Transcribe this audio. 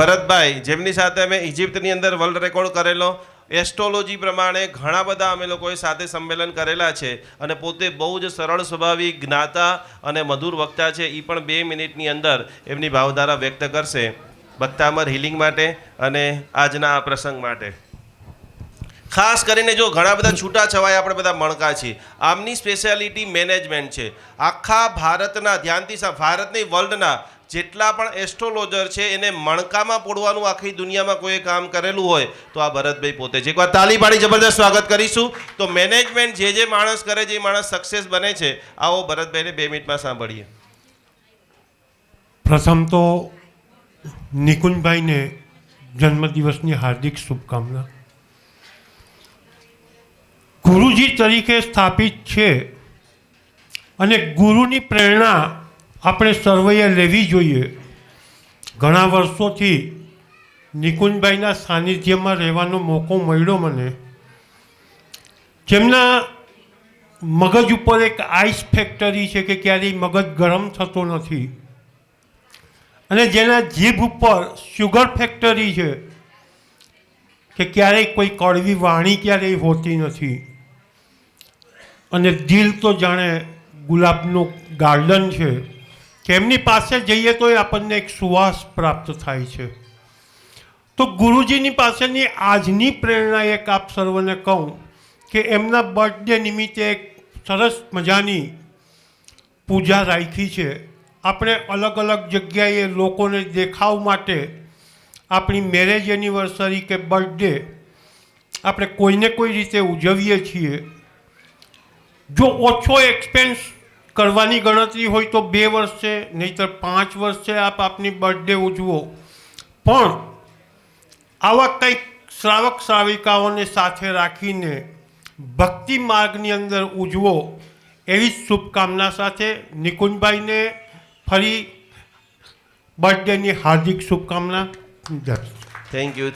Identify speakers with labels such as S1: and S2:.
S1: ભરતભાઈ, જેમની સાથે અમે ઇજિપ્તની અંદર વર્લ્ડ રેકોર્ડ કરેલો, એસ્ટ્રોલોજી પ્રમાણે ઘણા બધા અમે લોકોએ સાથે સંમેલન કરેલા છે અને પોતે બહુ જ સરળ સ્વભાવી, જ્ઞાતા અને મધુર વક્તા છે. એ પણ 2 મિનિટની અંદર એમની ભાવધારા વ્યક્ત કરશે બત્તામર હિલિંગ માટે અને આજના આ પ્રસંગ માટે. ખાસ કરીને જો ઘણા બધા છૂટા છવાયા આપણે બધા મણકા છીએ, આમની સ્પેશિયાલિટી મેનેજમેન્ટ છે. આખા ભારતના, ધ્યાનથી ભારત નહીં વર્લ્ડના જેટલા પણ એસ્ટ્રોલોજર છે એને મણકામાં પોડવાનું આખી દુનિયામાં કોઈ કામ કરેલું હોય તો આ ભરતભાઈ પોતે છે. એકવાર તાલી પાડી જબરદસ્ત સ્વાગત કરીશું. તો મેનેજમેન્ટ જે માણસ કરે છે એ માણસ સક્સેસ બને છે. આવો ભરતભાઈને 2 મિનિટમાં સાંભળીએ.
S2: પ્રથમ તો નિકુંજભાઈને જન્મદિવસની હાર્દિક શુભકામના. ગુરુજી તરીકે સ્થાપિત છે અને ગુરુની પ્રેરણા આપણે સર્વેએ લેવી જોઈએ. ઘણા વર્ષોથી નિકુંજભાઈના સાનિધ્યમાં રહેવાનો મોકો મળ્યો મને. જેમના મગજ ઉપર એક આઈસ ફેક્ટરી છે કે ક્યારેય મગજ ગરમ થતો નથી, અને જેના જીભ ઉપર શુગર ફેક્ટરી છે કે ક્યારેય કોઈ કડવી વાણી ક્યારેય હોતી નથી, અને દિલ તો જાણે ગુલાબનું ગાર્ડન છે કે એમની પાસે જઈએ તો આપણને એક સુવાસ પ્રાપ્ત થાય છે. તો ગુરુજીની પાસેની આજની પ્રેરણા એક આપ સર્વને કહું કે એમના બર્થડે નિમિત્તે એક સરસ મજાની પૂજા રાખી છે. આપણે અલગ અલગ જગ્યાએ લોકોને દેખાવ માટે આપણી મેરેજ એનિવર્સરી કે બર્થડે આપણે કોઈને કોઈ રીતે ઉજવીએ છીએ. જો ઓછો એક્સપેન્સ કરવાની ગણતરી હોય તો 2 વર્ષે, નહીંતર 5 વર્ષે આપ આપની બર્થડે ઉજવો. પણ આવા કંઈક શ્રાવક શ્રાવિકાઓને સાથે રાખીને ભક્તિ માર્ગની અંદર ઉજવો, એવી જ શુભકામના સાથે નિકુંજભાઈને ફરી બર્થડેની હાર્દિક શુભકામના.
S1: Thank you.